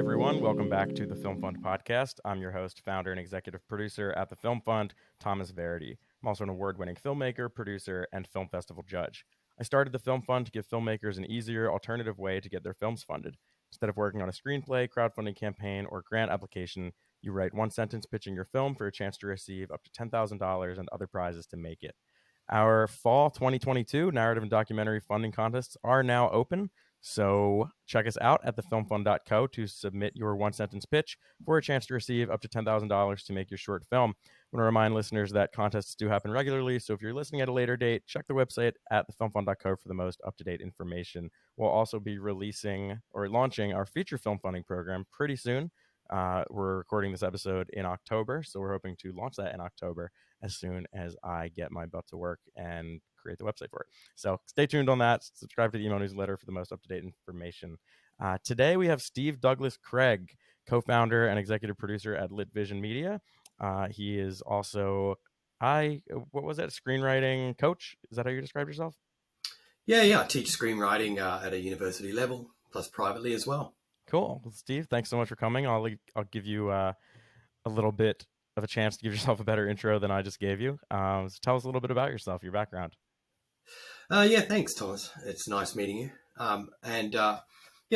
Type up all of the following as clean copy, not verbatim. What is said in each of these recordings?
everyone. Welcome back to the Film Fund podcast. I'm your host, founder, and executive producer at the Film Fund, Thomas Verdi. I'm also an award-winning filmmaker, producer, and film festival judge. I started the Film Fund to give filmmakers an easier, alternative way to get their films funded. Instead of working on a screenplay, crowdfunding campaign, or grant application, you write one sentence pitching your film for a chance to receive up to $10,000 and other prizes to make it. Our fall 2022 narrative and documentary funding contests are now open. So check us out at thefilmfund.co to submit your one sentence pitch for a chance to receive up to $10,000 to make your short film. I want to remind listeners that contests do happen regularly. So if you're listening at a later date, check the website at thefilmfund.co for the most up-to-date information. We'll also be releasing or launching our feature film funding program pretty soon. We're recording this episode in October, so we're hoping to launch that in October as soon as I get my butt to work and create the website for it. So stay tuned on that. Subscribe to the email newsletter for the most up-to-date information. Today we have Steve Douglas Craig, co-founder and executive producer at Lit Vision Media. He is also, screenwriting coach? Is that how you described yourself? Yeah. I teach screenwriting at a university level, plus privately as well. Cool. Well, Steve, thanks so much for coming. I'll give you a little bit of a chance to give yourself a better intro than I just gave you. So tell us a little bit about yourself, your background. Yeah, thanks, Thomas. It's nice meeting you.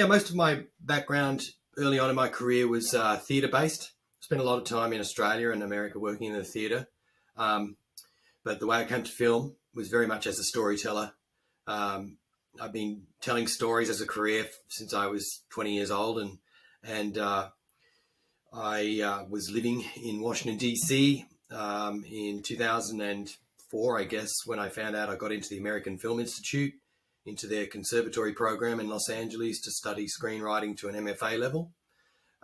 Most of my background early on in my career was theatre based. Spent a lot of time in Australia and America working in the theatre. But the way I came to film was very much as a storyteller. I've been telling stories as a career since I was 20 years old, and I was living in Washington, D.C. In 2004, I guess, when I found out I got into the American Film Institute, into their conservatory program in Los Angeles to study screenwriting to an MFA level.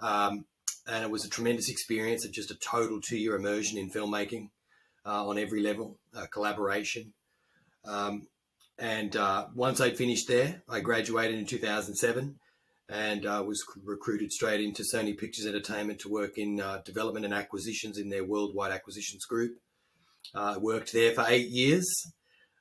And it was a tremendous experience, just a total 2-year immersion in filmmaking on every level, collaboration. Once I'd finished there, I graduated in 2007 and was recruited straight into Sony Pictures Entertainment to work in development and acquisitions in their worldwide acquisitions group. Worked there for 8 years,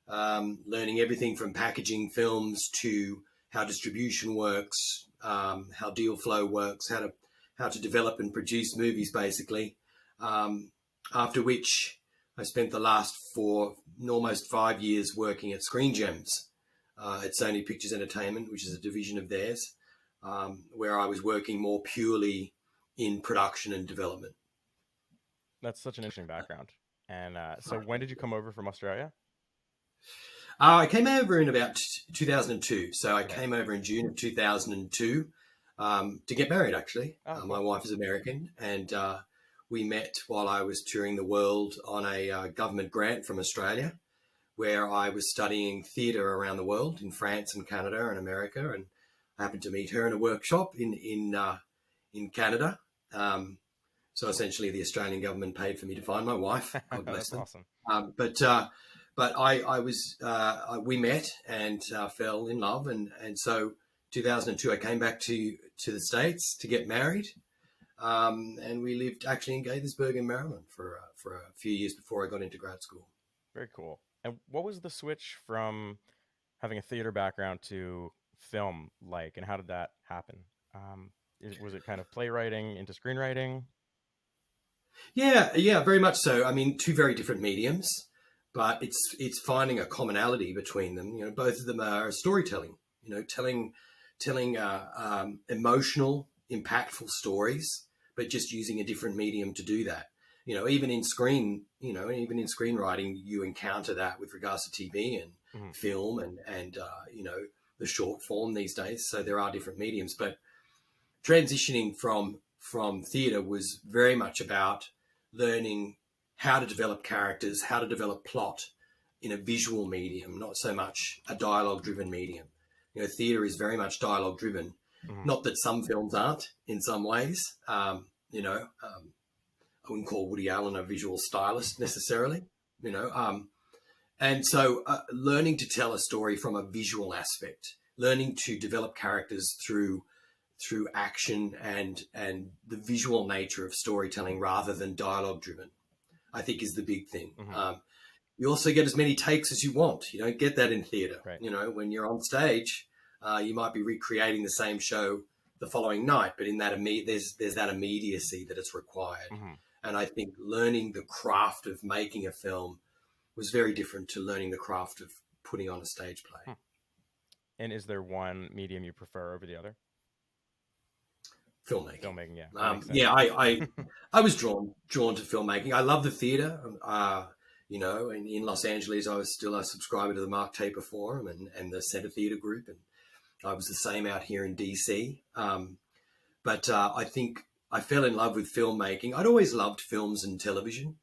learning everything from packaging films to how distribution works, how deal flow works, how to develop and produce movies, basically. After which I spent the last almost 5 years working at Screen Gems at Sony Pictures Entertainment, which is a division of theirs, where I was working more purely in production and development. That's such an interesting background. And so when did you come over from Australia? I came over in about 2002. So I came over in June of 2002 to get married, actually. Oh, my wife is American, and we met while I was touring the world on a government grant from Australia, where I was studying theatre around the world in France and Canada and America, and I happened to meet her in a workshop in Canada. So essentially, the Australian government paid for me to find my wife. God bless them. Awesome. We met and fell in love, and so 2002 I came back to the States to get married, and we lived actually in Gaithersburg in Maryland for a few years before I got into grad school. Very cool. And what was the switch from having a theater background to film like, and how did that happen? Was it kind of playwriting into screenwriting? Yeah, very much so. I mean, two very different mediums, but it's finding a commonality between them. You know, both of them are storytelling. You know, telling emotional, impactful stories, but just using a different medium to do that. You know, even in screenwriting, you encounter that with regards to TV and film and the short form these days. So there are different mediums, but transitioning from theatre was very much about learning how to develop characters, how to develop plot in a visual medium, not so much a dialogue-driven medium. You know, theatre is very much dialogue-driven. Not that some films aren't in some ways. I wouldn't call Woody Allen a visual stylist necessarily, and so learning to tell a story from a visual aspect, learning to develop characters through action and the visual nature of storytelling rather than dialogue driven, I think is the big thing. You also get as many takes as you want. You don't get that in theatre. Right. You know, when you're on stage, you might be recreating the same show the following night, but in that there's that immediacy that it's required. Mm-hmm. And I think learning the craft of making a film was very different to learning the craft of putting on a stage play. Hmm. And is there one medium you prefer over the other? Filmmaking. Filmmaking, yeah. That makes sense. Yeah, I was drawn to filmmaking. I love the theater. You know, in Los Angeles, I was still a subscriber to the Mark Taper Forum and the Center Theater Group, and I was the same out here in DC. But I think I fell in love with filmmaking. I'd always loved films and television,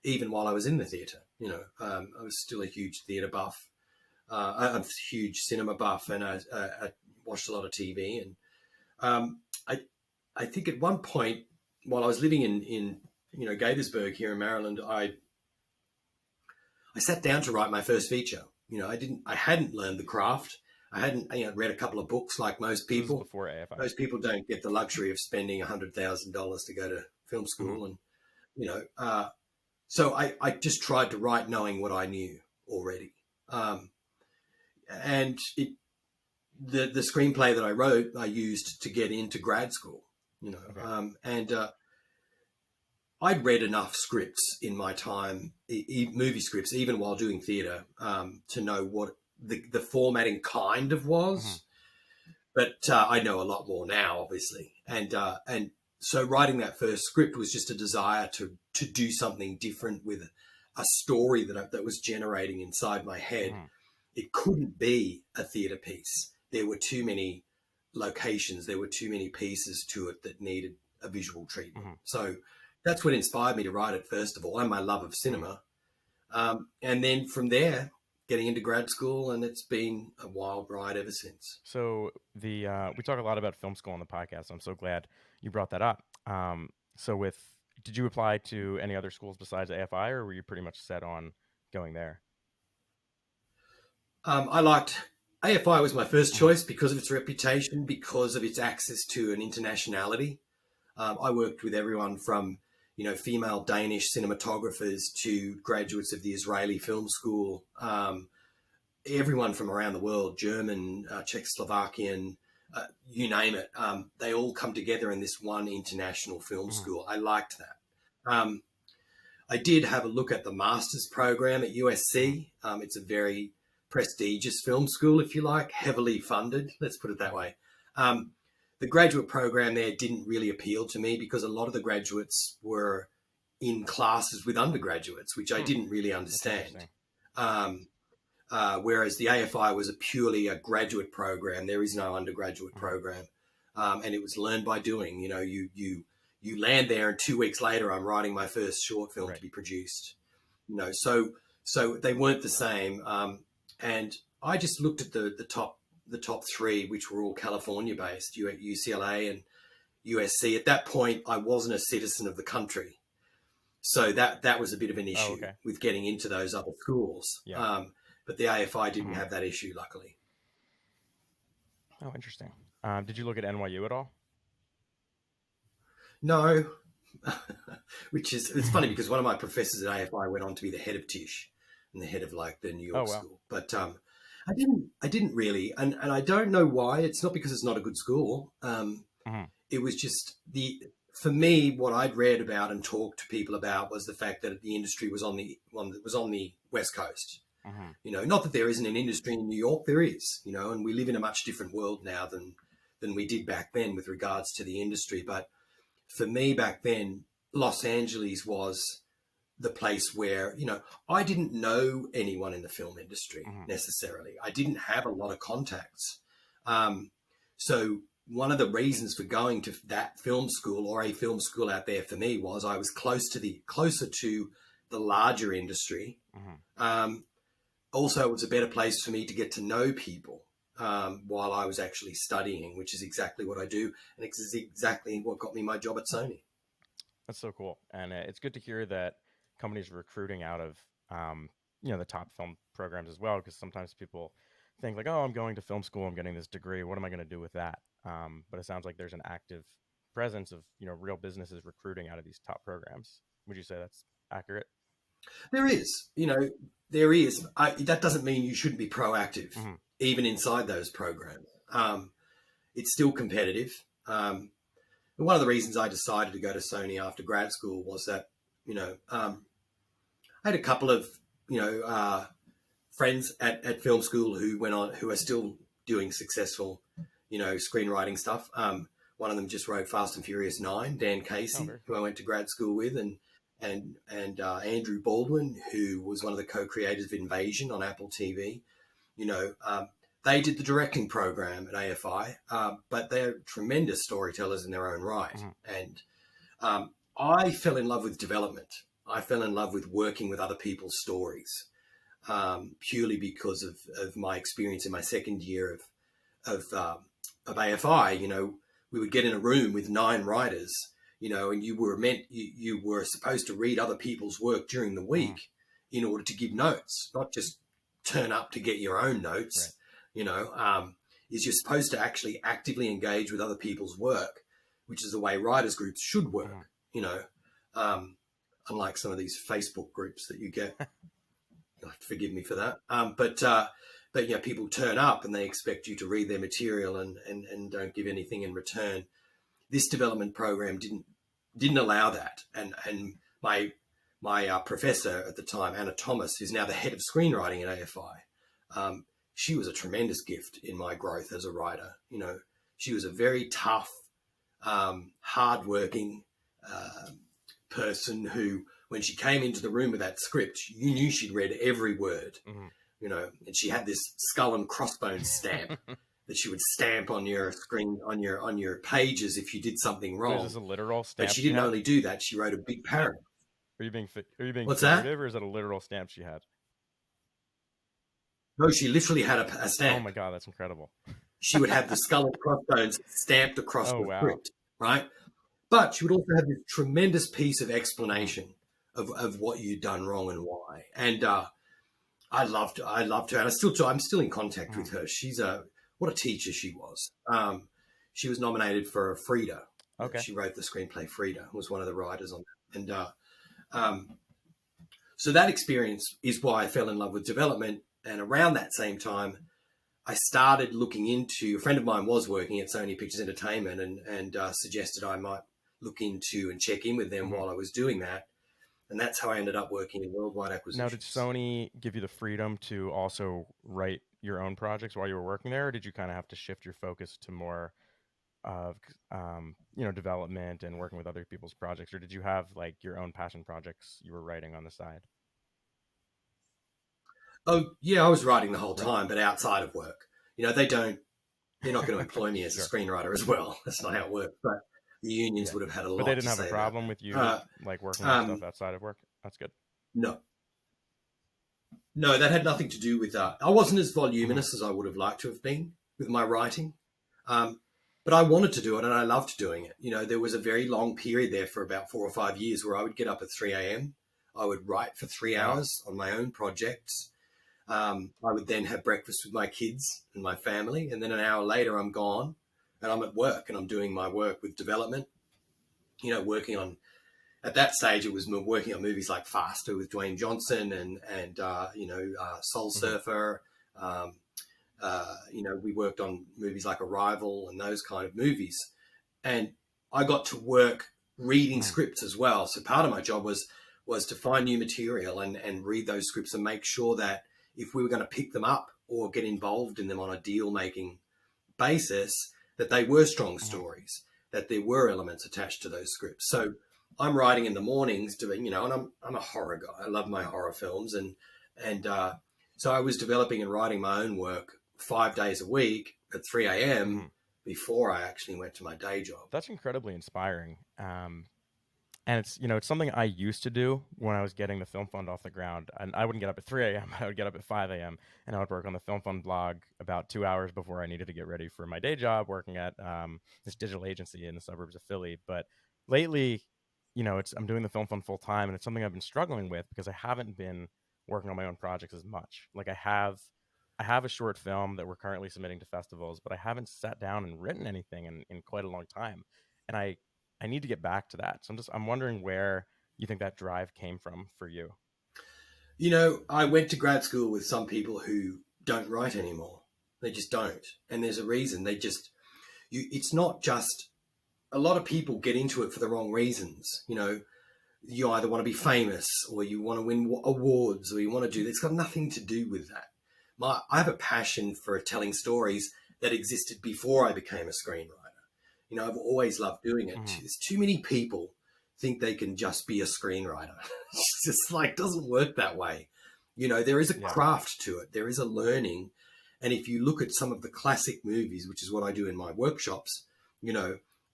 even while I was in the theater. You know, I was still a huge theater buff, a huge cinema buff, and I watched a lot of TV. And I think at one point, while I was living in Gaithersburg here in Maryland, I sat down to write my first feature. You know, I hadn't learned the craft. I hadn't read a couple of books like most people. This was before AFI. Most people don't get the luxury of spending $100,000 to go to film school, and so I just tried to write knowing what I knew already, and the screenplay that I wrote I used to get into grad school. Okay. I'd read enough scripts in my time, movie scripts, even while doing theatre, to know what the formatting kind of was. Mm-hmm. But I know a lot more now, obviously. And so writing that first script was just a desire to do something different with a story that was generating inside my head. Mm-hmm. It couldn't be a theatre piece. There were too many locations. There were too many pieces to it that needed a visual treatment. Mm-hmm. So that's what inspired me to write it, first of all, and my love of cinema. And then from there, getting into grad school, and it's been a wild ride ever since. So we talk a lot about film school on the podcast. I'm so glad you brought that up. Did you apply to any other schools besides AFI, or were you pretty much set on going there? I liked AFI was my first choice because of its reputation, because of its access to an internationality. I worked with everyone from female Danish cinematographers to graduates of the Israeli Film School, everyone from around the world, German, Czechoslovakian, you name it. They all come together in this one international film school. I liked that. I did have a look at the master's program at USC. It's a very prestigious film school, if you like, heavily funded. Let's put it that way. The graduate program there didn't really appeal to me because a lot of the graduates were in classes with undergraduates, which I didn't really understand. Whereas the AFI was purely a graduate program. There is no undergraduate program. And it was learned by doing. You land there, and 2 weeks later, I'm writing my first short film to be produced. So they weren't the same. And I just looked at the top three, which were all California based, UCLA and USC. At that point, I wasn't a citizen of the country. So that was a bit of an issue with getting into those other schools. Yeah. But the AFI didn't have that issue, luckily. Oh, interesting. Did you look at NYU at all? No, it's funny because one of my professors at AFI went on to be the head of Tisch and the head of the New York school. But I didn't really, and I don't know why. It's not because it's not a good school. It was just for me, what I'd read about and talked to people about was the fact that the industry was on the West Coast. Not that there isn't an industry in New York, there is, and we live in a much different world now than we did back then with regards to the industry. But for me back then, Los Angeles was the place where, I didn't know anyone in the film industry necessarily. I didn't have a lot of contacts. So one of the reasons for going to that film school or a film school out there for me was I was closer to the larger industry. Also, it was a better place for me to get to know people while I was actually studying, which is exactly what I do. And it's exactly what got me my job at Sony. That's so cool. And it's good to hear that companies are recruiting out of, the top film programs as well, because sometimes people think like, oh, I'm going to film school, I'm getting this degree, what am I going to do with that? But it sounds like there's an active presence of, real businesses recruiting out of these top programs. Would you say that's accurate? There is, there is. That doesn't mean you shouldn't be proactive, even inside those programs. it's still competitive. And one of the reasons I decided to go to Sony after grad school was that, I had a couple of, friends at film school who are still doing successful, screenwriting stuff. One of them just wrote Fast and Furious 9, Dan Casey, who I went to grad school with, and Andrew Baldwin, who was one of the co-creators of Invasion on Apple TV. They did the directing program at AFI, but they're tremendous storytellers in their own right. And I fell in love with development. I fell in love with working with other people's stories, purely because of my experience in my second year of AFI. We would get in a room with 9 writers, and you were supposed to read other people's work during the week in order to give notes, not just turn up to get your own notes. Right. Is you're supposed to actually actively engage with other people's work, which is the way writers groups should work. Unlike some of these Facebook groups that you get. You'll have to forgive me for that. But people turn up and they expect you to read their material and don't give anything in return. This development program didn't allow that. And my professor at the time, Anna Thomas, who's now the head of screenwriting at AFI, she was a tremendous gift in my growth as a writer. She was a very tough, hardworking person who, when she came into the room with that script, you knew she'd read every word. And she had this skull and crossbones stamp that she would stamp on your screen, on your pages if you did something wrong. Is this a literal stamp? But she didn't only do that; she wrote a big paragraph. Are you being What's figurative, that? or is that a literal stamp she had? No, she literally had a stamp. Oh my God, that's incredible. She would have the skull and crossbones stamped across the script, right? But she would also have this tremendous piece of explanation of what you'd done wrong and why. And I loved her, and I'm still in contact with her. What a teacher she was. She was nominated for a Frida. Okay. She wrote the screenplay Frida, was one of the writers on that. And so that experience is why I fell in love with development. And around that same time, I started looking into, a friend of mine was working at Sony Pictures Entertainment and suggested I might look into and check in with them while I was doing that. And that's how I ended up working in worldwide acquisitions. Now, did Sony give you the freedom to also write your own projects while you were working there, or did you kind of have to shift your focus to more of, development and working with other people's projects, or did you have like your own passion projects you were writing on the side? Oh, yeah, I was writing the whole time, but outside of work. They're not going to employ me as a screenwriter as well. That's not how it works. But the unions would have had a lot to say. But they didn't have a problem with you like working on stuff outside of work? That's good. No, that had nothing to do with that. I wasn't as voluminous as I would have liked to have been with my writing. But I wanted to do it and I loved doing it. There was a very long period there for about 4 or 5 years where I would get up at 3 a.m. I would write for 3 hours on my own projects. I would then have breakfast with my kids and my family. And then an hour later, I'm gone and I'm at work and I'm doing my work with development, working on, at that stage, it was working on movies like Faster with Dwayne Johnson and Soul Surfer. We worked on movies like Arrival and those kind of movies. And I got to work reading scripts as well. So part of my job was to find new material and read those scripts and make sure that if we were going to pick them up or get involved in them on a deal-making basis, that they were strong stories, that there were elements attached to those scripts. So I'm writing in the mornings doing, and I'm a horror guy. I love my horror films. And so I was developing and writing my own work 5 days a week at 3 a.m. before I actually went to my day job. That's incredibly inspiring. And it's something I used to do when I was getting the Film Fund off the ground. And I wouldn't get up at 3 a.m. I would get up at 5 a.m. and I would work on the Film Fund blog about 2 hours before I needed to get ready for my day job working at this digital agency in the suburbs of Philly. But lately, I'm doing the Film Fund full time, and it's something I've been struggling with because I haven't been working on my own projects as much. Like I have a short film that we're currently submitting to festivals, but I haven't sat down and written anything in quite a long time. And I need to get back to that. So I'm wondering where you think that drive came from for you. I went to grad school with some people who don't write anymore. They just don't. And there's a reason. It's not just, a lot of people get into it for the wrong reasons. You either want to be famous, or you want to win awards, or you want to do, it's got nothing to do with that. I have a passion for telling stories that existed before I became a screenwriter. I've always loved doing it. There's too many people think they can just be a screenwriter. It's just like, doesn't work that way. There is a craft to it. There is a learning. And if you look at some of the classic movies, which is what I do in my workshops,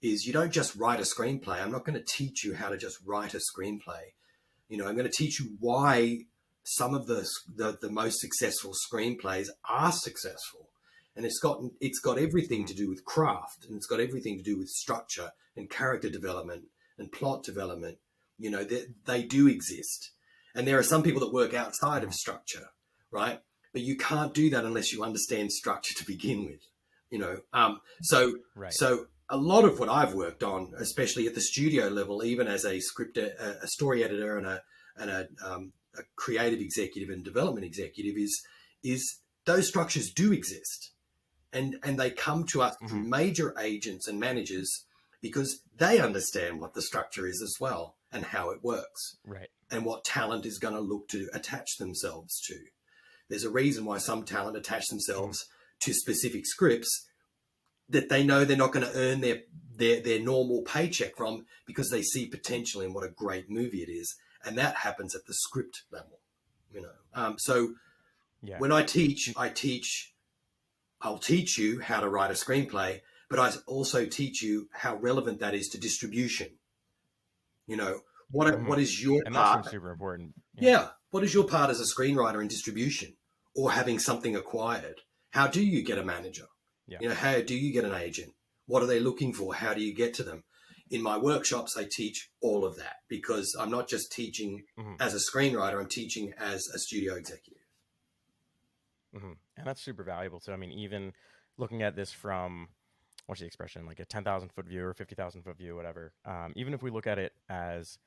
is you don't just write a screenplay. I'm not going to teach you how to just write a screenplay. I'm going to teach you why some of the most successful screenplays are successful. And it's got everything to do with craft, and it's got everything to do with structure and character development and plot development. They do exist. And there are some people that work outside of structure, right? But you can't do that unless you understand structure to begin with, So a lot of what I've worked on, especially at the studio level, even as a a story editor and a creative executive and development executive, is those structures do exist, and they come to us from major agents and managers because they understand what the structure is as well, and how it works, right, and what talent is going to look to attach themselves to. There's a reason why some talent attach themselves to specific scripts that they know they're not going to earn their normal paycheck from, because they see potential in what a great movie it is. And that happens at the script level, when I teach, I'll teach you how to write a screenplay, but I also teach you how relevant that is to distribution. What is your and part? that seems super important. What is your part as a screenwriter in distribution, or having something acquired? How do you get a manager? How do you get an agent? What are they looking for? How do you get to them? In my workshops, I teach all of that, because I'm not just teaching as a screenwriter, I'm teaching as a studio executive. And that's super valuable. So, I mean, even looking at this from, what's the expression, like a 10,000 foot view or 50,000 foot view, whatever, even if we look at it as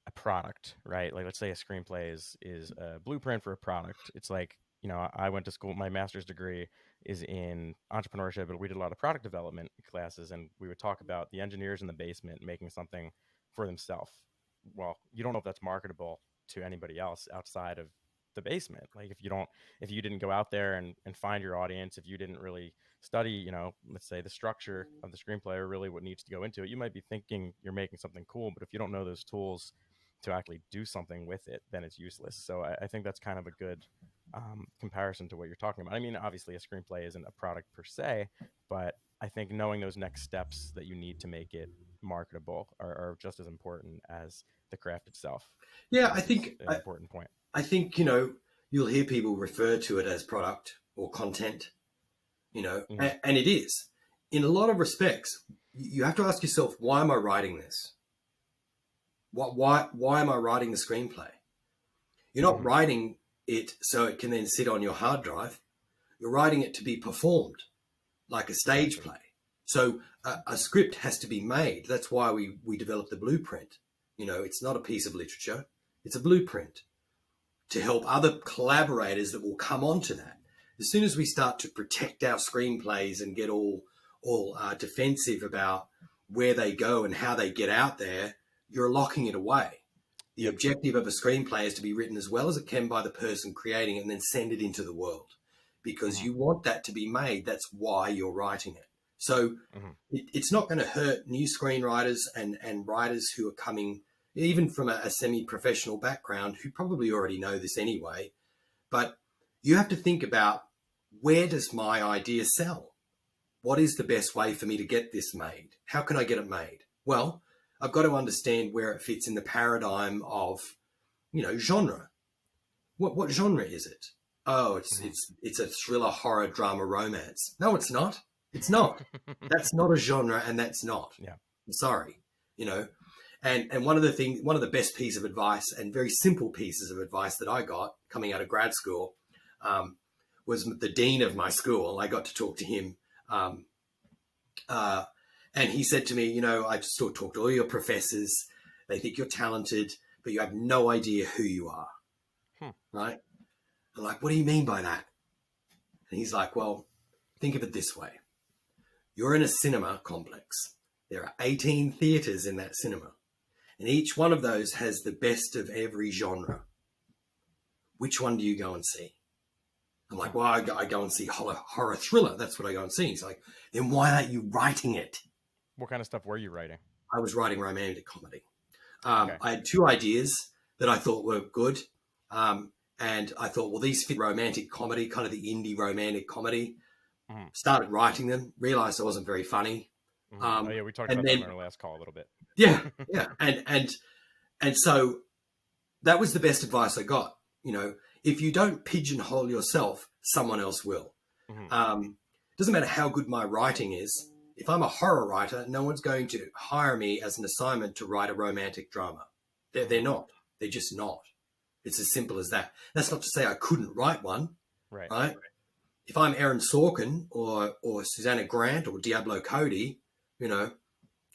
a product, right? Like, let's say a screenplay is a blueprint for a product. It's like, I went to school, my master's degree is in entrepreneurship, but we did a lot of product development classes, and we would talk about the engineers in the basement making something for themselves. Well, you don't know if that's marketable to anybody else outside of the basement. Like, if you didn't go out there and find your audience, if you didn't really study, let's say the structure of the screenplay or really what needs to go into it, you might be thinking you're making something cool, but if you don't know those tools to actually do something with it, then it's useless. So I think that's kind of a good comparison to what you're talking about. I mean, obviously a screenplay isn't a product per se, but I think knowing those next steps that you need to make it marketable are just as important as the craft itself. I think an important point. I think, you'll hear people refer to it as product or content, and it is. In a lot of respects, you have to ask yourself, why am I writing this? Why am I writing the screenplay? You're not writing it so it can then sit on your hard drive. You're writing it to be performed like a stage play. So a script has to be made. That's why we developed the blueprint. It's not a piece of literature. It's a blueprint to help other collaborators that will come onto that. As soon as we start to protect our screenplays and get all defensive about where they go and how they get out there, you're locking it away. The objective of a screenplay is to be written as well as it can by the person creating it, and then send it into the world, because you want that to be made. That's why you're writing it. So it's not going to hurt new screenwriters and writers who are coming even from a semi-professional background, who probably already know this anyway. But you have to think about, where does my idea sell? What is the best way for me to get this made? How can I get it made? Well, I've got to understand where it fits in the paradigm of, genre. What genre is it? Oh, it's a thriller, horror, drama, romance. No, it's not. It's not. That's not a genre, and that's not. Yeah. I'm sorry. And one of the best pieces of advice, and very simple pieces of advice that I got coming out of grad school, was the dean of my school. I got to talk to him. And he said to me, I just talked to all your professors. They think you're talented, but you have no idea who you are. Right? I'm like, what do you mean by that? And he's like, well, think of it this way. You're in a cinema complex. There are 18 theatres in that cinema, and each one of those has the best of every genre. Which one do you go and see? I'm like, well, I go and see horror thriller. That's what I go and see. He's like, then why aren't you writing it? What kind of stuff were you writing? I was writing romantic comedy. Okay. I had 2 ideas that I thought were good. And I thought, well, these fit romantic comedy, kind of the indie romantic comedy. Mm-hmm. Started writing them, realized I wasn't very funny. Mm-hmm. Oh yeah, we talked about that in our last call a little bit. Yeah. And so that was the best advice I got. You know, if you don't pigeonhole yourself, someone else will. Mm-hmm. Doesn't matter how good my writing is. If I'm a horror writer, no one's going to hire me as an assignment to write a romantic drama. They're not. They're just not. It's as simple as that. That's not to say I couldn't write one, right? If I'm Aaron Sorkin or Susanna Grant or Diablo Cody, you know,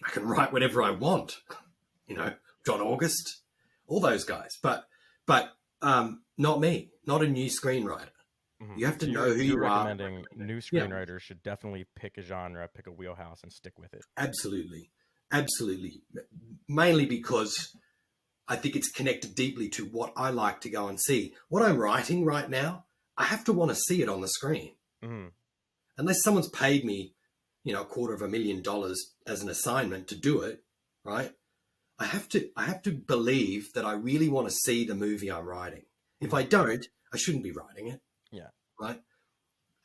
I can write whatever I want. You know, John August, all those guys. But not me, not a new screenwriter. Mm-hmm. You have to know who you are. You're recommending new screenwriters should definitely pick a genre, pick a wheelhouse, and stick with it. Absolutely. Mainly because I think it's connected deeply to what I like to go and see. What I'm writing right now, I have to want to see it on the screen. Mm-hmm. Unless someone's paid me, you know, $250,000 as an assignment to do it, right? I have to believe that I really want to see the movie I'm writing. If I don't, I shouldn't be writing it. Yeah. Right.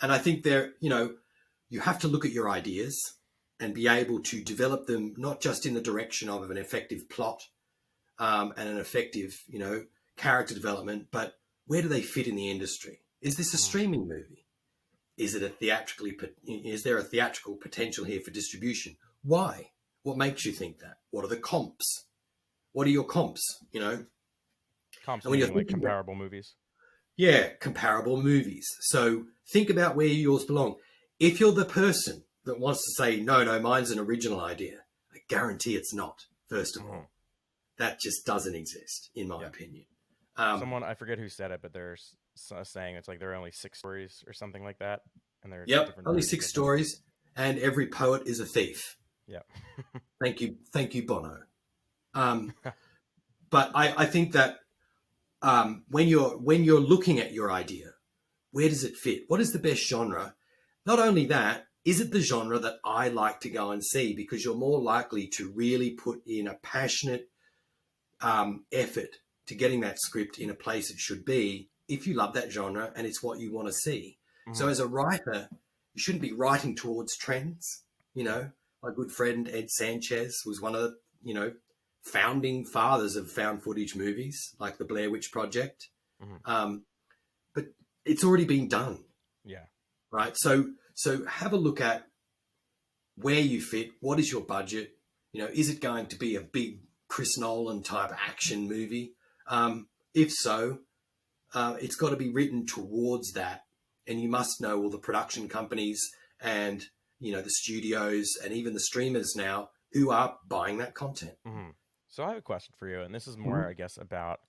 And I think you have to look at your ideas and be able to develop them, not just in the direction of an effective plot and an effective, you know, character development, but where do they fit in the industry? Is this a streaming movie? Is there a theatrical potential here for distribution? Why? What makes you think that? What are the comps? What are your comps? You know, comps meaning like comparable movies. Yeah, comparable movies. So think about where yours belong. If you're the person that wants to say, no, mine's an original idea, I guarantee it's not, first of all. That just doesn't exist, in my opinion. Someone, I forget who said it, but there's a saying, it's like there are only 6 stories or something like that. And they're only 6 stories, and every poet is a thief. Yeah. Thank you, Bono. But I think that when you're looking at your idea, where does it fit? What is the best genre? Not only that, is it the genre that I like to go and see? Because you're more likely to really put in a passionate effort to getting that script in a place it should be if you love that genre and it's what you want to see. Mm-hmm. So as a writer, you shouldn't be writing towards trends. You know, my good friend Ed Sanchez was one of the, you know, founding fathers of found footage movies like the Blair Witch Project. Mm-hmm. But it's already been done. Yeah. Right. So have a look at where you fit. What is your budget? You know, is it going to be a big Chris Nolan type action movie? If so, it's got to be written towards that. And you must know all the production companies and, you know, the studios and even the streamers now who are buying that content. Mm-hmm. So I have a question for you, and this is more, I guess, about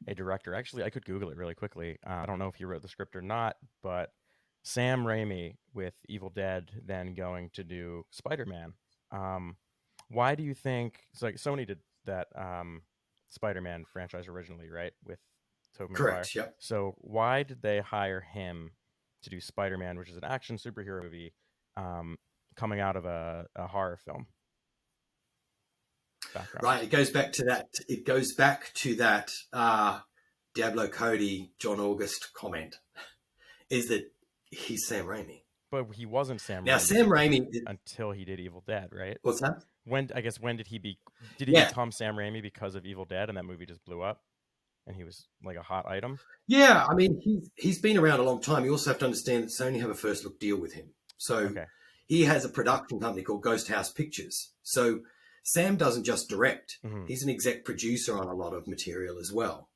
a director. Actually, I could Google it really quickly. I don't know if he wrote the script or not, but Sam Raimi with Evil Dead then going to do Spider-Man. Why do you think, so like Sony did that Spider-Man franchise originally, right, with Tobey Maguire? Correct, yep. So why did they hire him to do Spider-Man, which is an action superhero movie coming out of a horror film background? Right, it goes back to that Diablo Cody, John August comment, is that he's Sam Raimi. But he wasn't Sam Raimi. Now, Sam Raimi until he did Evil Dead, right? What's that? When did he become Sam Raimi because of Evil Dead, and that movie just blew up, and he was like a hot item? Yeah, I mean, he's been around a long time. You also have to understand that Sony have a first look deal with him. So he has a production company called Ghost House Pictures. So Sam doesn't just direct. Mm-hmm. He's an exec producer on a lot of material as well.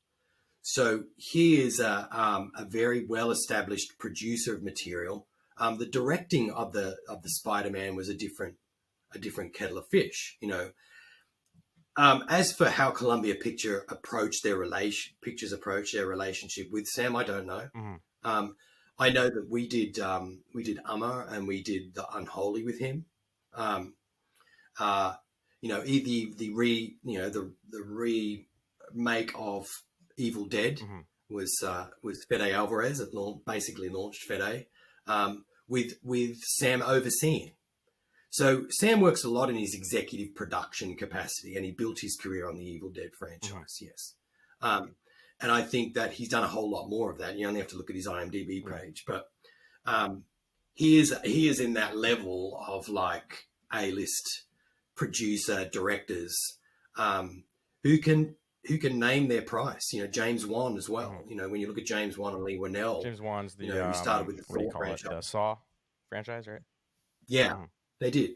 So he is a very well-established producer of material. The directing of the Spider-Man was a different kettle of fish, you know. As for how Columbia Pictures approached their relationship with Sam, I don't know. Mm-hmm. I know that we did Umar and we did The Unholy with him. Um, the remake of Evil Dead Mm-hmm. was Fede Alvarez. It basically launched Fede with Sam overseeing. So Sam works a lot in his executive production capacity, and he built his career on the Evil Dead franchise. Mm-hmm. Yes, and I think that he's done a whole lot more of that. You only have to look at his IMDb page, but he is in that level of like A-list producer directors who can name their price. James Wan as well. Mm-hmm. When you look at James Wan and Lee Winnell, James Wan's the who started with the what do you Thor call it? franchise. The Saw franchise, right? Yeah, Mm-hmm. they did,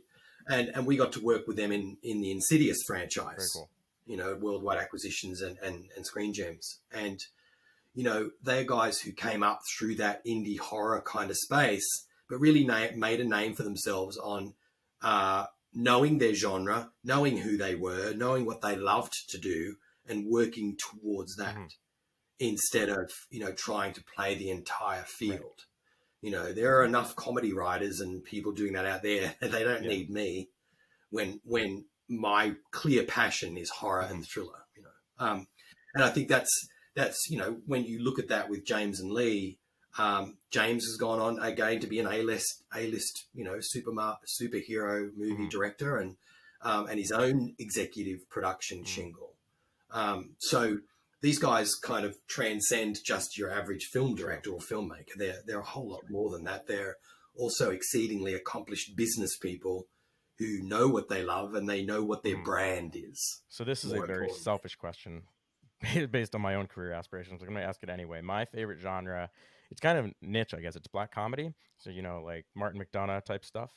and we got to work with them in the Insidious Very franchise. cool. Worldwide acquisitions and Screen Gems, and they're guys who came up through that indie horror kind of space, but really made a name for themselves on knowing their genre, knowing who they were, knowing what they loved to do, and working towards that instead of trying to play the entire field. Right. There are enough comedy writers and people doing that out there. They don't need me when my clear passion is horror and thriller. And I think that's when you look at that with James and Lee. James has gone on again to be an A-list superhero movie director and his own executive production shingle. So these guys kind of transcend just your average film director or filmmaker. They're a whole lot more than that. They're also exceedingly accomplished business people who know what they love and they know what their brand is. So this is a very selfish question based on my own career aspirations. I'm going to ask it anyway. My favorite genre, it's kind of niche, I guess. It's black comedy. So, like Martin McDonagh type stuff.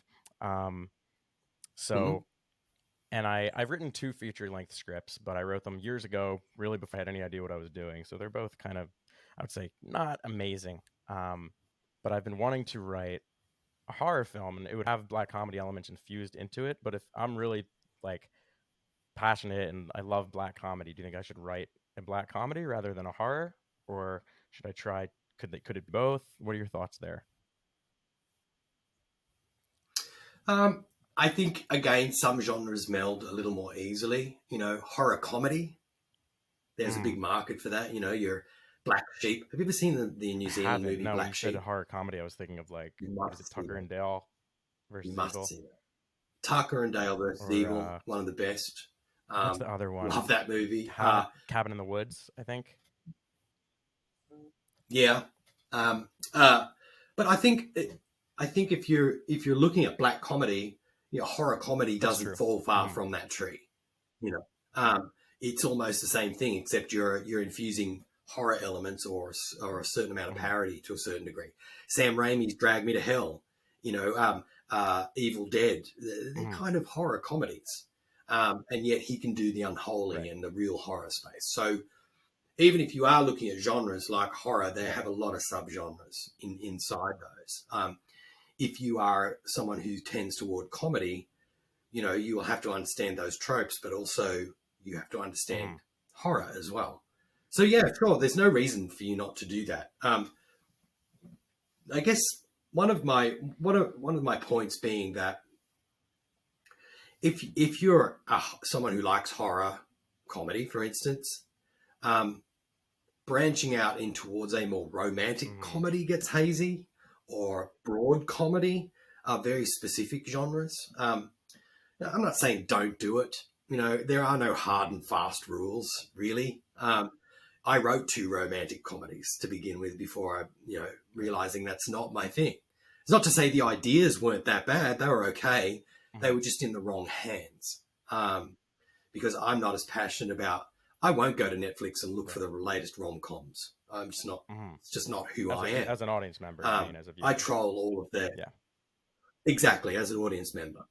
And I've written 2 feature-length scripts, but I wrote them years ago, really before I had any idea what I was doing. So they're both kind of, I would say, not amazing. But I've been wanting to write a horror film, and it would have black comedy elements infused into it. But if I'm really like passionate and I love black comedy, do you think I should write a black comedy rather than a horror, or should I try? Could it be both? What are your thoughts there? I think again some genres meld a little more easily. Horror comedy. There's a big market for that. Your Black Sheep. Have you ever seen the New Zealand movie No, Black when you Sheep? said horror comedy, I was thinking of like, what is it, Tucker and Dale versus You must Evil? see that. Tucker and Dale versus Or Evil, one of the best. what's the other one? Love that movie. Cabin in the Woods, I think. Yeah, but I think if you're looking at black comedy, horror comedy doesn't fall far from that tree. It's almost the same thing, except you're infusing horror elements or a certain amount of parody to a certain degree. Sam Raimi's Drag Me to Hell, Evil Dead, they're kind of horror comedies, and yet he can do the unholy and the real horror space. So even if you are looking at genres like horror, they have a lot of subgenres inside those. If you are someone who tends toward comedy, you will have to understand those tropes, but also you have to understand horror as well. So yeah, sure. There's no reason for you not to do that. I guess one of my points being that if you're someone who likes horror comedy, for instance, branching out in towards a more romantic comedy gets hazy, or broad comedy are very specific genres. I'm not saying don't do it. There are no hard and fast rules, really. I wrote 2 romantic comedies to begin with before I, realizing that's not my thing. It's not to say the ideas weren't that bad. They were okay. They were just in the wrong hands. Because I'm not as passionate about, I won't go to Netflix and look for the latest rom-coms. I'm just not, it's just not who I am. As an audience member, as a viewer. I troll all of the, exactly, as an audience member.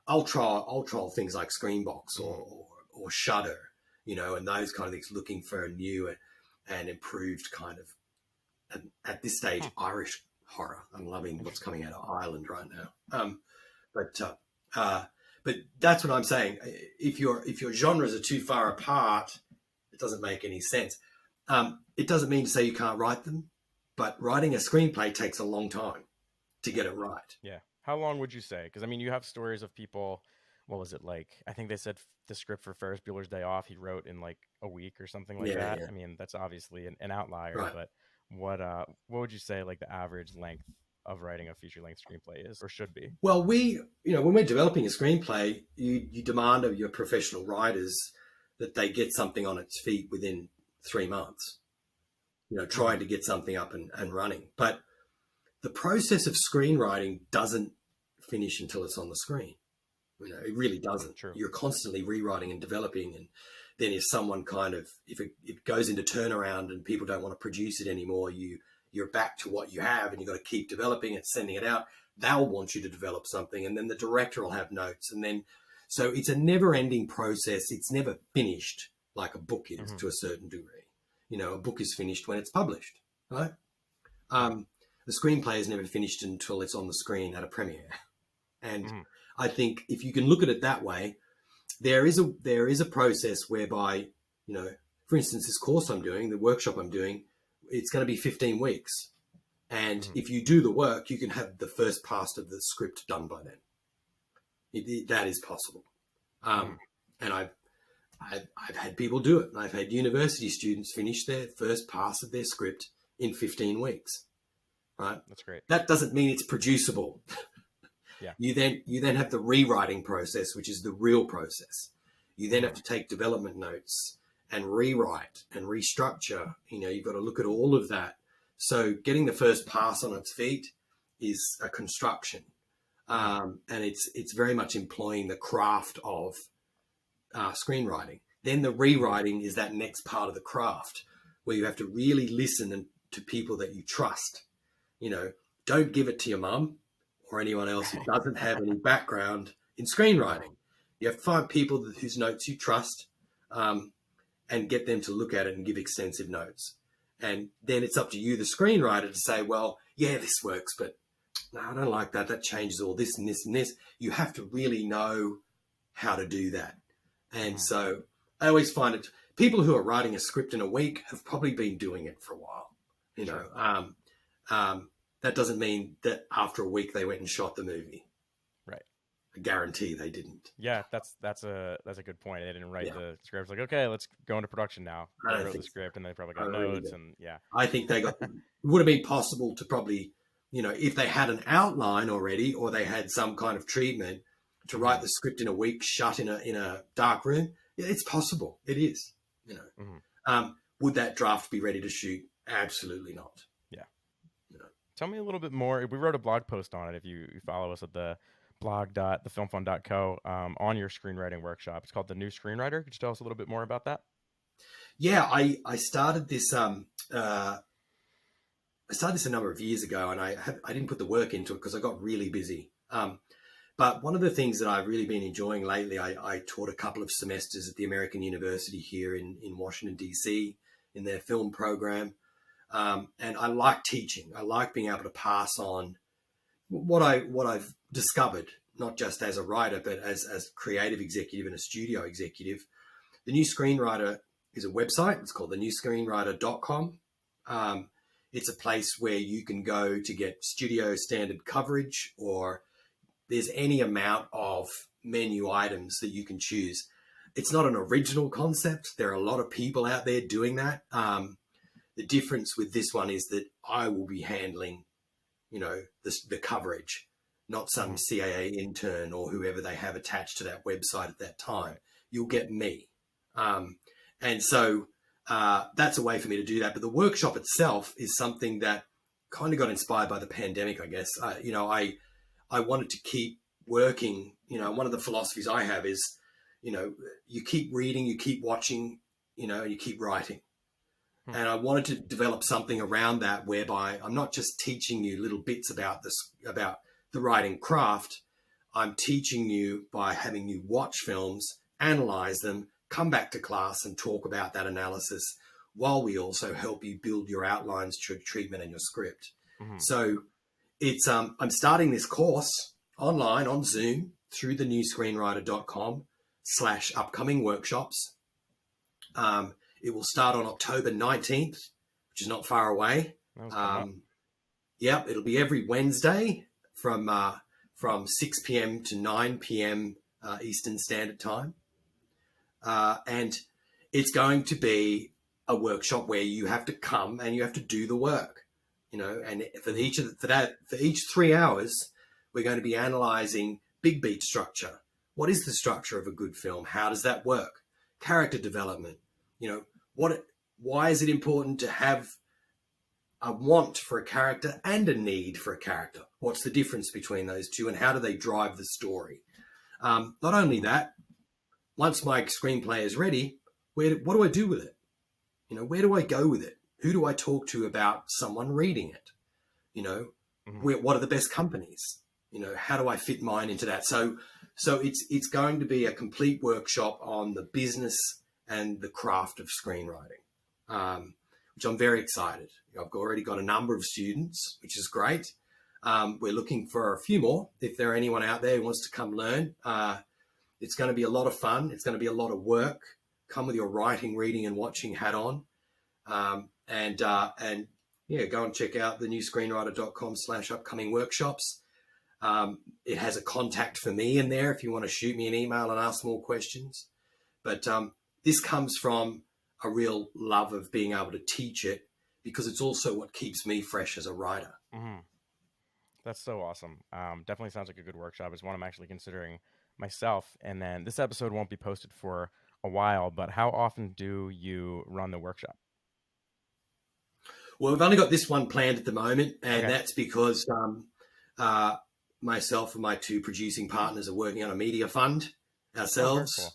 I'll troll things like Screenbox or Shudder, and those kind of things, looking for a new and improved kind of, at this stage, Irish horror. I'm loving what's coming out of Ireland right now. But that's what I'm saying. If your genres are too far apart, it doesn't make any sense. It doesn't mean to say you can't write them, but writing a screenplay takes a long time to get it right. Yeah. How long would you say? Because I mean, you have stories of people. What was it like? I think they said the script for Ferris Bueller's Day Off he wrote in like a week or something like Yeah, that. yeah, I mean, that's obviously an outlier, right. but what would you say like the average length of writing a feature length screenplay is or should be? Well, when we're developing a screenplay, you demand of your professional writers that they get something on its feet within 3 months, Hmm. trying to get something up and running. But the process of screenwriting doesn't finish until it's on the screen. It really doesn't. True. You're constantly rewriting and developing. And then if someone if it goes into turnaround and people don't want to produce it anymore, you're back to what you have and you've got to keep developing it, sending it out. They'll want you to develop something. And then the director will have notes. And then, so it's a never ending process. It's never finished like a book is Hmm. to a certain degree. A book is finished when it's published, right? Right. Um, the screenplay is never finished until it's on the screen at a premiere. And Hmm. I think if you can look at it that way, there is a process whereby, for instance, this course I'm doing, the workshop I'm doing, it's going to be 15 weeks. And Hmm. if you do the work, you can have the first pass of the script done by then. That is possible. Hmm. And I've had people do it. I've had university students finish their first pass of their script in 15 weeks. Right? That's great. That doesn't mean it's producible. Yeah. You then have the rewriting process, which is the real process. You then Hmm. have to take development notes and rewrite and restructure. You've got to look at all of that. So getting the first pass on its feet is a construction, Hmm. and it's very much employing the craft of screenwriting. Then the Hmm. rewriting is that next part of the craft where you have to really listen to people that you trust. Don't give it to your mum or anyone else who doesn't have any background in Right. screenwriting. You have to find people whose notes you trust, um, and get them to look at it and give extensive notes. And then it's up to you, the screenwriter, to say, well, yeah, this works, but no, I don't like that. That changes all this and this and this. You have to really know how to do that. And Hmm. so I always find it, people who are writing a script in a week have probably been doing it for a while. You know, Sure. um, um, that doesn't mean that after a week they went and shot the movie. Right. I guarantee they didn't. Yeah, that's a good point. They didn't write Yeah, the script. Like, okay, let's go into production now. I They don't wrote the think so. script and they probably I got really notes don't. and yeah. I think it would have been possible to probably, if they had an outline already or they had some kind of treatment to write Hmm. the script in a week, shut in a dark room. Yeah, it's possible. It is. Hmm. Would that draft be ready to shoot? Absolutely not. Yeah. You know. Tell me a little bit more. We wrote a blog post on it. If you follow us at the blog.thefilmfund.co on your screenwriting workshop. It's called The New Screenwriter. Could you tell us a little bit more about that? Yeah, I started this. I started this a number of years ago, and I didn't put the work into it because I got really busy. But one of the things that I've really been enjoying lately, I taught a couple of semesters at the American University here in Washington D.C. in their film program, and I like teaching. I like being able to pass on what I've discovered, not just as a writer, but as creative executive and a studio executive. The New Screenwriter is a website. It's called thenewscreenwriter.com. Um, it's a place where you can go to get studio standard coverage, or there's any amount of menu items that you can choose. It's not an original concept. There are a lot of people out there doing that. The difference with this one is that I will be handling, the coverage, not some Hmm. CAA intern or whoever they have attached to that website at that time. You'll get me. Um, and so that's a way for me to do that. But the workshop itself is something that kind of got inspired by the pandemic, I guess. I wanted to keep working. One of the philosophies I have is, you keep reading, you keep watching, you keep writing. Hmm. And I wanted to develop something around that whereby I'm not just teaching you little bits about the writing craft. I'm teaching you by having you watch films, analyze them, come back to class and talk about that analysis while we also help you build your outlines, treatment, and your script. Hmm. So it's I'm starting this course online on Zoom through the newscreenwriter.com/upcoming workshops. It will start on October 19th, which is not far away. That was coming up. Um, yep, it'll be every Wednesday from from 6 p.m. to 9 p.m. Eastern Standard Time. And it's going to be a workshop where you have to come and you have to do the work, and for each 3 hours, we're going to be analyzing big beat structure. What is the structure of a good film? How does that work? Character development. Why is it important to have a want for a character and a need for a character? What's the difference between those two, and how do they drive the story? Not only that, once my screenplay is ready, what do I do with it? Where do I go with it? Who do I talk to about someone reading it? What are the best companies? How do I fit mine into that? So it's going to be a complete workshop on the business and the craft of screenwriting, which I'm very excited. I've already got a number of students, which is great. We're looking for a few more. If there are anyone out there who wants to come learn, it's going to be a lot of fun. It's going to be a lot of work. Come with your writing, reading, and watching hat on. And go and check out the newscreenwriter.com/upcoming workshops. It has a contact for me in there if you want to shoot me an email and ask more questions. But this comes from a real love of being able to teach it, because it's also what keeps me fresh as a writer. Mm-hmm. That's so awesome. Definitely sounds like a good workshop. It's one I'm actually considering myself. And then this episode won't be posted for a while, but how often do you run the workshop? Well, we've only got this one planned at the moment, and Okay. that's because myself and my two producing partners are working on a media fund ourselves, Cool.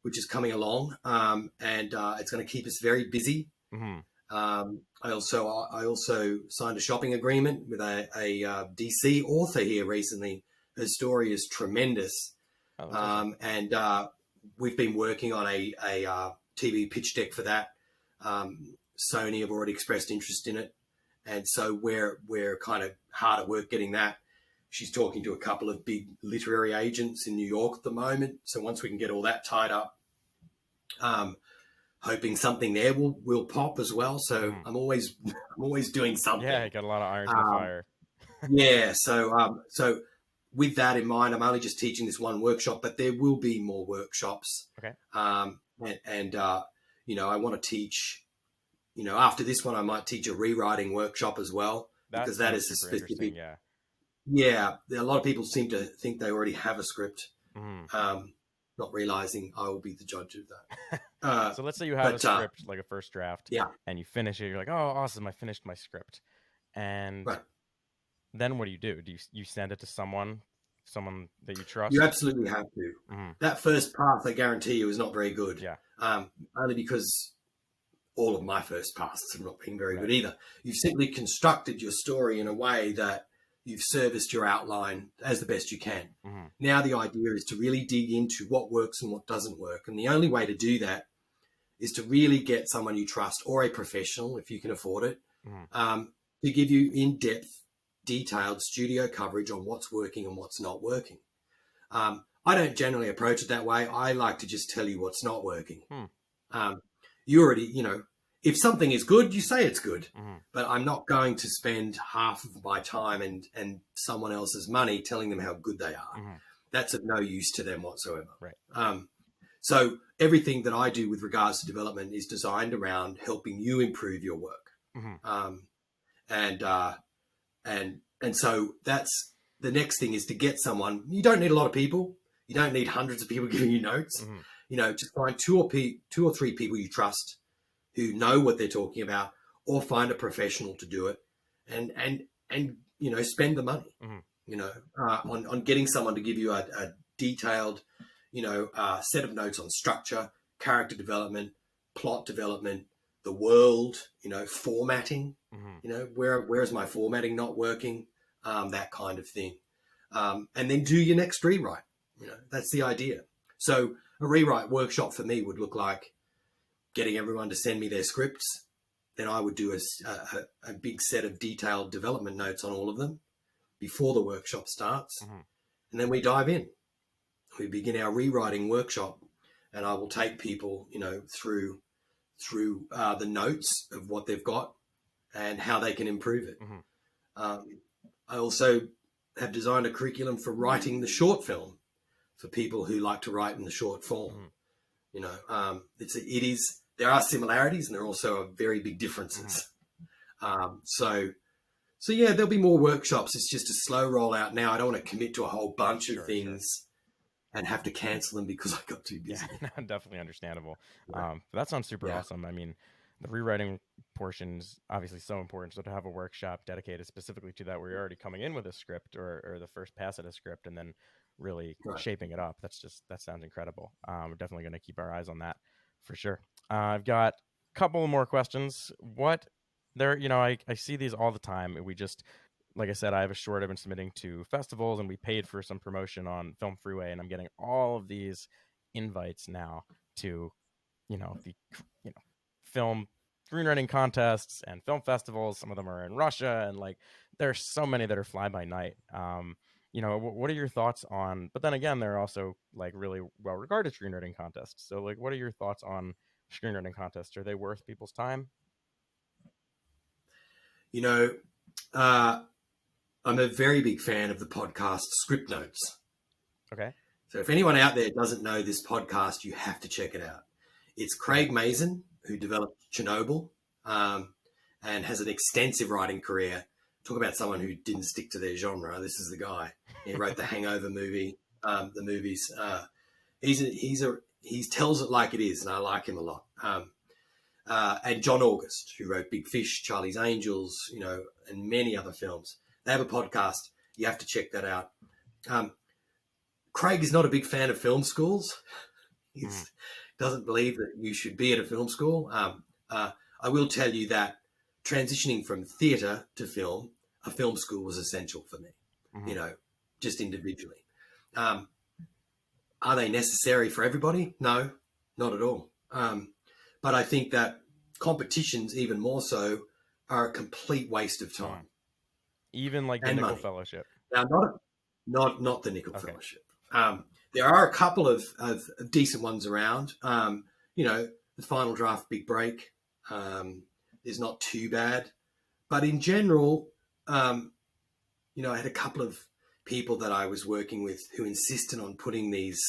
which is coming along, and it's going to keep us very busy. Mm-hmm. I also signed a shopping agreement with a DC author here recently. Her story is tremendous, Awesome. and we've been working on a TV pitch deck for that. Sony have already expressed interest in it, and so we're kind of hard at work getting that. She's talking to a couple of big literary agents in New York at the moment. So once we can get all that tied up, hoping something there will pop as well. So I'm always doing something. Yeah, you got a lot of irons in the fire. Yeah. So with that in mind, I'm only just teaching this one workshop, but there will be more workshops. Okay. And I want to teach. After this one, I might teach a rewriting workshop as well, because that is a specific. Yeah, a lot of people seem to think they already have a script, not realizing I will be the judge of that. So let's say you have a script, like a first draft, and you finish it. You're like, oh, awesome, I finished my script. And then what do? Do you send it to someone that you trust? You absolutely have to. That first pass, I guarantee you, is not very good. Yeah. Only because all of my first passes have not been very good either. You've simply constructed your story in a way that you've serviced your outline as the best you can. Now the idea is to really dig into what works and what doesn't work. And the only way to do that is to really get someone you trust, or a professional, if you can afford it, to give you in-depth, detailed studio coverage on what's working and what's not working. I don't generally approach it that way. I like to just tell you what's not working. You already, if something is good, you say it's good. But I'm not going to spend half of my time and someone else's money telling them how good they are. That's of no use to them whatsoever. Right. So everything that I do with regards to development is designed around helping you improve your work. And so that's the next thing, is to get someone. You don't need a lot of people. You don't need hundreds of people giving you notes. Just find two or three people you trust who know what they're talking about, or find a professional to do it, and spend the money, on getting someone to give you a detailed, set of notes on structure, character development, plot development, the world, formatting, where is my formatting not working, that kind of thing. And then do your next rewrite. That's the idea. So a rewrite workshop for me would look like getting everyone to send me their scripts. Then I would do a big set of detailed development notes on all of them before the workshop starts. And then we dive in. We begin our rewriting workshop, and I will take people, through the notes of what they've got and how they can improve it. I also have designed a curriculum for writing the short film for people who like to write in the short form. You know, there are similarities and there also are very big differences. So yeah, there'll be more workshops. It's just a slow rollout now. I don't want to commit to a whole bunch of things and have to cancel them because I got too busy. Yeah, definitely understandable. That sounds super awesome. I mean, the rewriting portion is obviously so important. So to have a workshop dedicated specifically to that, where you're already coming in with a script or the first pass at a script and then really shaping it up, that sounds incredible. We're definitely going to keep our eyes on that for sure. I've got a couple more questions. I see these all the time. Like I said, I have a short I've been submitting to festivals, and we paid for some promotion on Film Freeway, and I'm getting all of these invites now to, the film screenwriting contests and film festivals. Some of them are in Russia, and like there's so many that are fly by night. What are your thoughts on? But then again, there are also like really well regarded screenwriting contests. So like, what are your thoughts on screenwriting contests? Are they worth people's time? I'm a very big fan of the podcast Script Notes. Okay. So if anyone out there doesn't know this podcast, you have to check it out. It's Craig Mazin, who developed Chernobyl and has an extensive writing career. Talk about someone who didn't stick to their genre. This is the guy. He wrote the Hangover movie, the movies. He tells it like it is, and I like him a lot. And John August, who wrote Big Fish, Charlie's Angels, and many other films. They have a podcast. You have to check that out. Craig is not a big fan of film schools. He doesn't believe that you should be at a film school. I will tell you that transitioning from theatre to film, a film school was essential for me, just individually. Are they necessary for everybody? No, not at all. But I think that competitions, even more so, are a complete waste of time. Even like the Nickel Fellowship. Now, not the Nickel Fellowship. There are a couple of decent ones around. The Final Draft Big Break is not too bad. But in general, I had a couple of people that I was working with who insisted on putting these.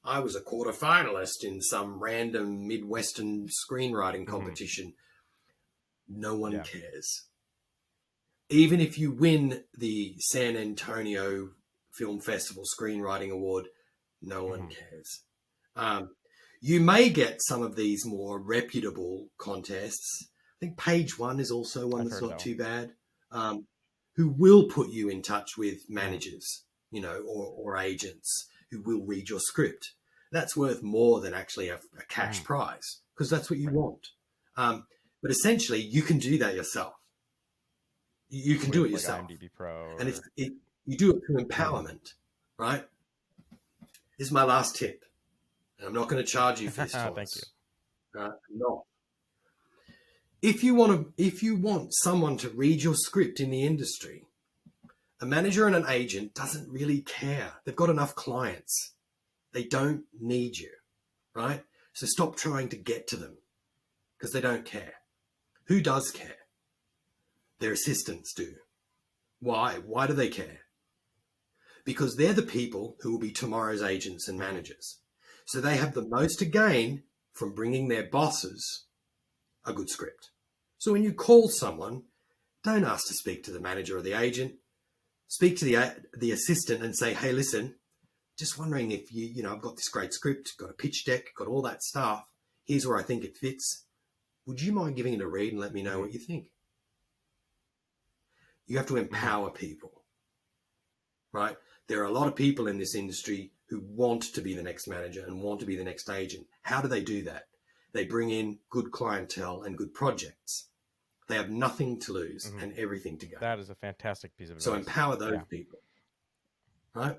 I was a quarter finalist in some random Midwestern screenwriting competition. No one cares. Even if you win the San Antonio Film Festival Screenwriting Award, no one cares. You may get some of these more reputable contests. I think Page One is also one that's not too bad, who will put you in touch with managers, or agents who will read your script. That's worth more than actually a cash prize, because that's what you want. But essentially, you can do that yourself. You can do it yourself. Like IMDb Pro and you do it through empowerment, right? This is my last tip. And I'm not going to charge you for this. Thank you. No. If you want someone to read your script in the industry, a manager and an agent doesn't really care. They've got enough clients. They don't need you, right? So stop trying to get to them because they don't care. Who does care? Their assistants do. Why? Why do they care? Because they're the people who will be tomorrow's agents and managers. So they have the most to gain from bringing their bosses a good script. So when you call someone, don't ask to speak to the manager or the agent. Speak to the assistant and say, hey, listen, just wondering if I've got this great script, got a pitch deck, got all that stuff. Here's where I think it fits. Would you mind giving it a read and let me know what you think? You have to empower people, right? There are a lot of people in this industry who want to be the next manager and want to be the next agent. How do they do that? They bring in good clientele and good projects. They have nothing to lose and everything to gain. That is a fantastic piece of advice. So empower those people, right?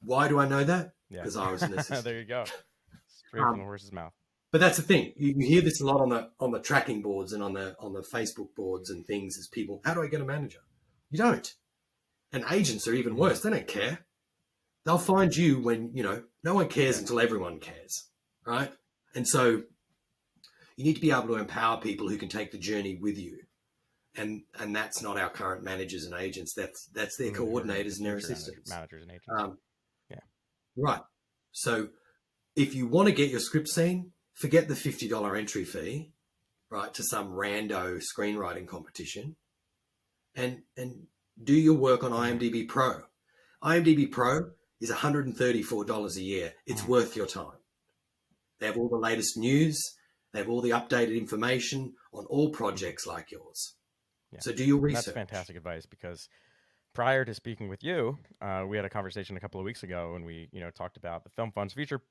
Why do I know that? Because I was an assistant. There you go. Straight from the horse's mouth. But that's the thing. You hear this a lot on the tracking boards and on the Facebook boards and things as people, how do I get a manager? You don't. And agents are even worse. They don't care. They'll find you when, no one cares until everyone cares, right? And so you need to be able to empower people who can take the journey with you. and that's not our current managers and agents. That's their coordinators and their assistants, managers and agents. Yeah, right. So if you want to get your script seen, forget the $50 entry fee, right, to some rando screenwriting competition, and do your work on IMDb Pro. IMDb Pro is $134 a year. It's worth your time. They have all the latest news. They have all the updated information on all projects like yours. Yeah. So do your research. That's fantastic advice, because prior to speaking with you, we had a conversation a couple of weeks ago, and we, talked about the Film Fund's feature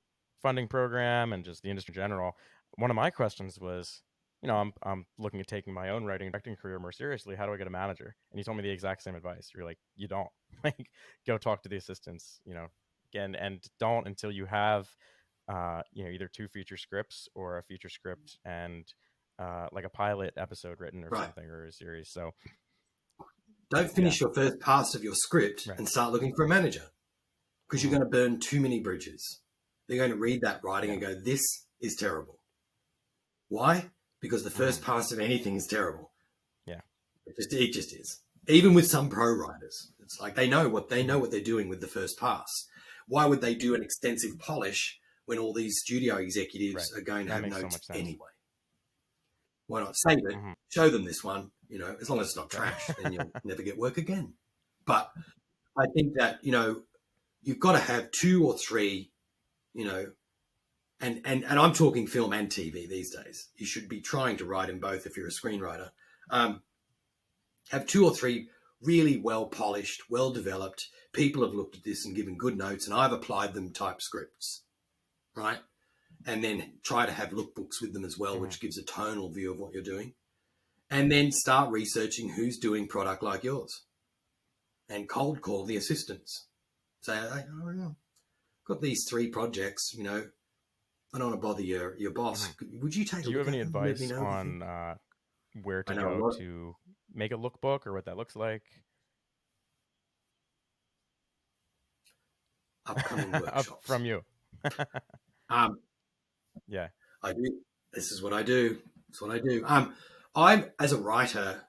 funding program and just the industry in general. One of my questions was, I'm looking at taking my own writing and directing career more seriously. How do I get a manager? And you told me the exact same advice. You're like, you don't. Like, go talk to the assistants, again, and don't until you have, either 2 feature scripts or a feature script and like a pilot episode written or something, or a series. So don't finish your first pass of your script and start looking for a manager, because you're going to burn too many bridges. They're going to read that writing and go, this is terrible. Why? Because the first pass of anything is terrible. Yeah. It just is. Even with some pro writers, it's like they know what they're doing with the first pass. Why would they do an extensive polish when all these studio executives are going to have notes anyway? Why not save it? Show them this one, as long as it's not trash, then you'll never get work again. But I think that, you've got to have 2 or 3, and I'm talking film and TV these days. You should be trying to write in both if you're a screenwriter. Have 2 or 3 really well-polished, well-developed, people have looked at this and given good notes, and I've applied them type scripts, right? And then try to have lookbooks with them as well, which gives a tonal view of what you're doing. And then start researching who's doing product like yours. And cold call the assistants. Say, got these 3 projects, I don't want to bother your boss. Would you take a look? Do you have any advice on where to go to make a lookbook, or what that looks like? Upcoming workshops. From you. Yeah. I do. This is what I do. That's what I do. I'm, as a writer,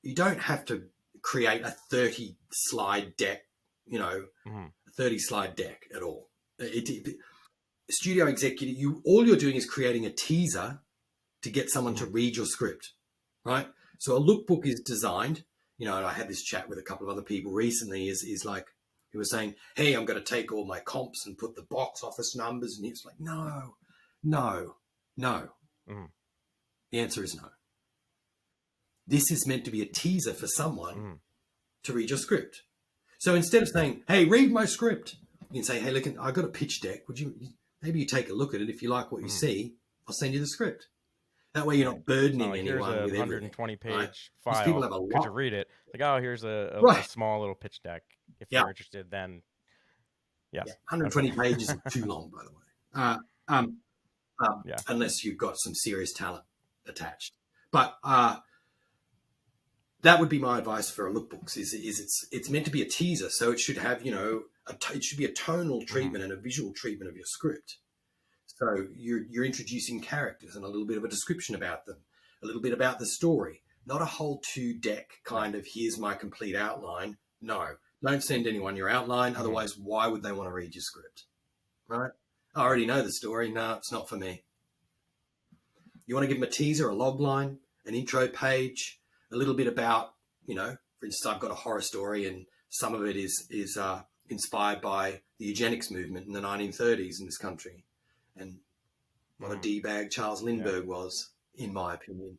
you don't have to create a 30-slide deck, a 30-slide deck at all. Studio executive, all you're doing is creating a teaser to get someone to read your script, right? So a lookbook is designed, and I had this chat with a couple of other people recently, is like, he was saying, hey, I'm going to take all my comps and put the box office numbers. And he was like, no. The answer is no. This is meant to be a teaser for someone to read your script. So instead of saying, hey, read my script, you can say, hey, look, I've got a pitch deck. Maybe you take a look at it. If you like what you see, I'll send you the script. That way you're not burdening anyone with 120-page file. Because people have a lot. Could you read it? Like, oh, here's a small little pitch deck. If you're interested, then yes. 120 pages is too long, by the way. Unless you've got some serious talent attached. But that would be my advice for a lookbooks. Is it's meant to be a teaser, so it should have it should be a tonal treatment and a visual treatment of your script. So you're introducing characters and a little bit of a description about them, a little bit about the story, not a whole 2-deck kind of here's my complete outline. No, don't send anyone your outline. Otherwise, why would they want to read your script? Right? I already know the story. No, it's not for me. You want to give them a teaser, a log line, an intro page, a little bit about, for instance, I've got a horror story and some of it is inspired by the eugenics movement in the 1930s in this country. And what a D-bag Charles Lindbergh was, in my opinion.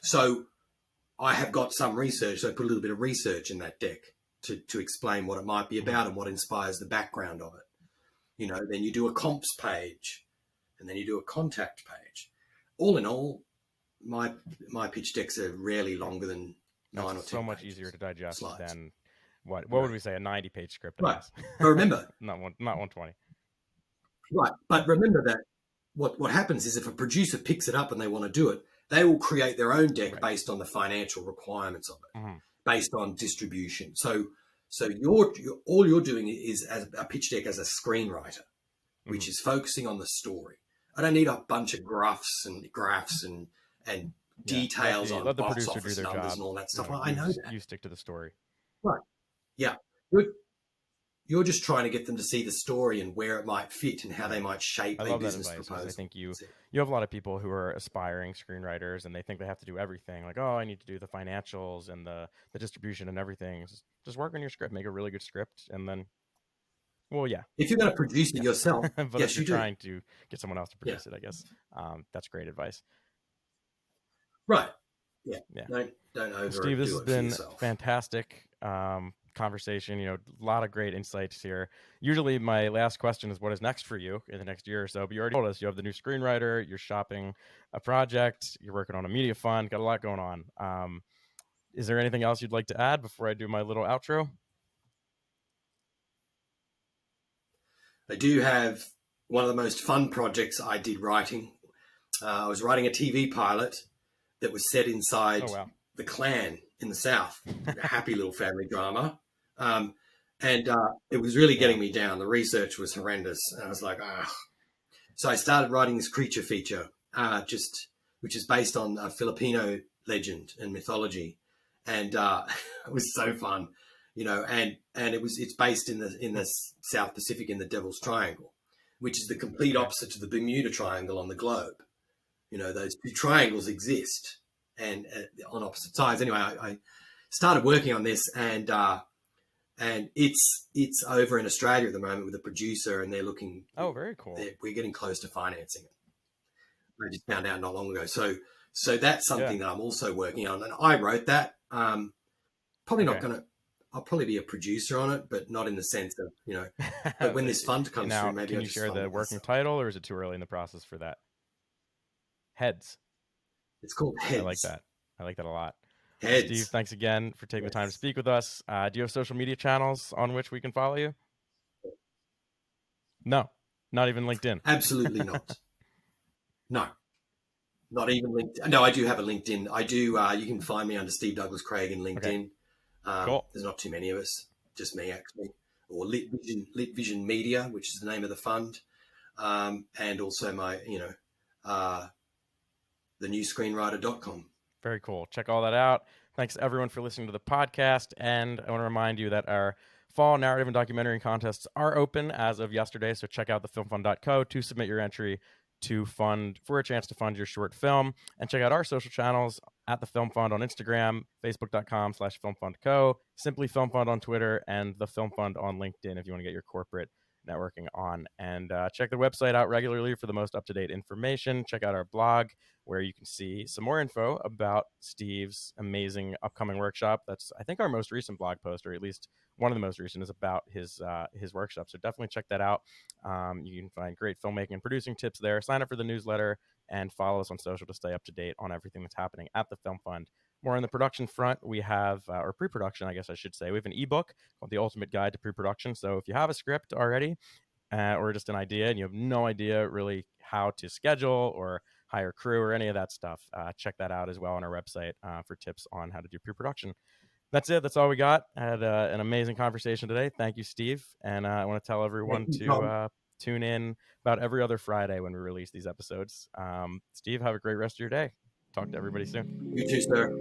So I have got some research. So I put a little bit of research in that deck to explain what it might be about and what inspires the background of it. Then you do a comps page and then you do a contact page. All in all, my pitch decks are rarely longer than 9 or 10 so much pages, easier to digest slides. than what would we say, a 90-page script? Right. But remember, not 120. Right. But remember that what happens is if a producer picks it up and they want to do it, they will create their own deck based on the financial requirements of it, based on distribution. So all you're doing is as a pitch deck as a screenwriter, which is focusing on the story. I don't need a bunch of graphs and Yeah, let details on the box producer do office their numbers job. and all that You stuff. know, Well, I know that. you stick to the story. Right. Yeah. You're, you're just trying to get them to see the story and where it might fit and how Yeah. they might shape I a love that business advice because I proposal. think you That's it. you have a lot of people who are aspiring screenwriters and they think they have to do everything. Like, oh, I need to do the financials and the distribution and everything. Just work on your script, make a really good script, and then, well, yeah, If you're going to produce it yes. yourself, But if yes, you're you do. trying to get someone else to Yeah. produce it, I guess that's great advice. Right. Yeah. Yeah. Don't Well, Steve, this overdo has it for been yourself. fantastic conversation. You know, a lot of great insights here. Usually, my last question is, "What is next for you in the next year or so?" But you already told us you have the new screenwriter, you're shopping a project, you're working on a media fund, got a lot going on. Is there anything else you'd like to add before I do my little outro? I do have one of the most fun projects I did writing. I was writing a TV pilot that was set Oh inside wow. the clan in the South, a happy little family drama. And it was really Yeah. getting me down. The research was horrendous. And I was like, ah. So I started writing this creature feature, which is based on a Filipino legend and mythology. And it was so fun, and it's based in the South Pacific in the Devil's Triangle, which is the complete Okay. opposite to the Bermuda Triangle on the globe. Those two triangles exist and on opposite sides. Anyway, I started working on this, and it's over in Australia at the moment with a producer, and they're looking. Oh, very cool. We're getting close to financing it. I just found out not long ago. So that's Yeah. something that I'm also working on, and I wrote that. Probably not Okay. going to. I'll probably be a producer on it, but not in the sense of. But when this fund comes through, Now, maybe can I'll you just share fund the it working myself. title, or is it too early in the process for that? Heads. It's called I like Heads. that. I like that a lot. Well, Steve, Heads. thanks again for taking the time to Yes. speak with us. Do you have social media channels on which we can follow you? No, not even LinkedIn. Absolutely not. No, not even LinkedIn. No, I do have a LinkedIn. I do. You can find me under Steve Douglas Craig in Okay, LinkedIn. cool. There's not too many of us, just me actually, or Lit Vision Media, which is the name of the fund, and also my, uh, the newscreenwriter.com. Very cool. Check all that out. Thanks everyone for listening to the podcast. And I want to remind you that our fall narrative and documentary contests are open as of yesterday. So check out thefilmfund.co to submit your entry to fund for a chance to fund your short film. And check out our social channels at the Film Fund on Instagram, facebook.com/filmfundco, simply Film Fund on Twitter, and the Film Fund on LinkedIn if you want to get your corporate networking on. And check the website out regularly for the most up-to-date information. Check out our blog where you can see some more info about Steve's amazing upcoming workshop. That's, I think, our most recent blog post, or at least one of the most recent, is about his workshop. So definitely check that out. You can find great filmmaking and producing tips there. Sign up for the newsletter and follow us on social to stay up to date on everything that's happening at the Film Fund. More on the production front, we have, or pre-production, I guess I should say, we have an ebook called The Ultimate Guide to Pre-Production. So if you have a script already, or just an idea and you have no idea really how to schedule or hire crew or any of that stuff, check that out as well on our website for tips on how to do pre-production. That's it. That's all we got. I had an amazing conversation today. Thank you, Steve. And I want to tell everyone Thank you, to Tom. tune in about every other Friday when we release these episodes. Steve, have a great rest of your day. Talk to everybody soon. You too, sir.